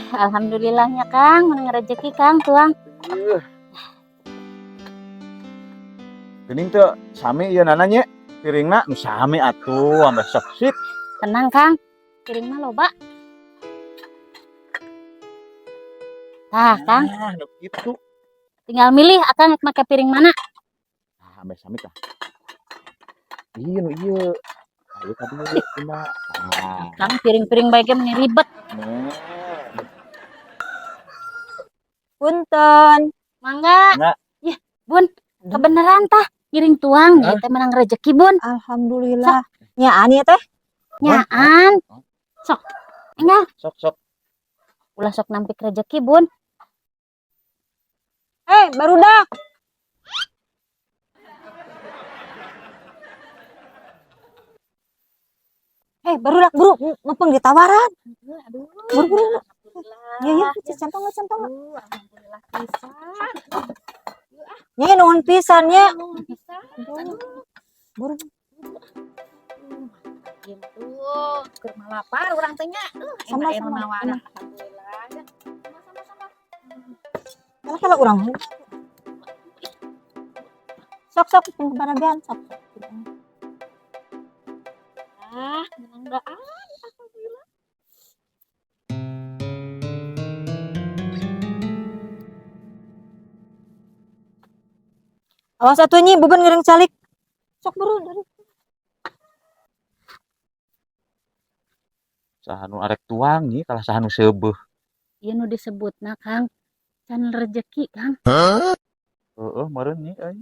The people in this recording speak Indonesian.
Alhamdulillahnya Kang, menang rezeki Kang tuang. Geuning teu sami ieu nananya piringna nu sami atuh ambeh seksit. Tenang Kang, piring mah loba. Tah Kang, Nu kitu. tinggal milih Akang make piring mana. Nah, ambeh sami tah. Ieu nu ieu. Ayo ka dieu tina. Nah. Kang piring-piring bae ge meni ribet. Punten. Mangga. Mangga. Yah, Bun, kebeneran tah piring tuang nya teh menang rezeki Bun. Alhamdulillah. Nyaan ya teh. Nyaan. Sok. Enggal, Sok. ulah sok nampik rezeki Bun. Barudak. Barudak buru, mumpung ditawaran. Buru. Ya, centong. Alhamdulillah pisan. Nya nuhun pisan nya. Buru. Gitu. Keur lapar urang teh nya. Sama-sama. Nawana. Alhamdulillah. Sama-sama. Kalau urang. Sok pembaragan sok. Menang alhamdulillah. Awas atuh nyi beban ngiring calik. Sok buru dari. Saha nu arek tuang nih kalah saha nu seubeuh. Ieu nu disebutna Kang, channel rezeki Kang. Heeh, meureun nih euy.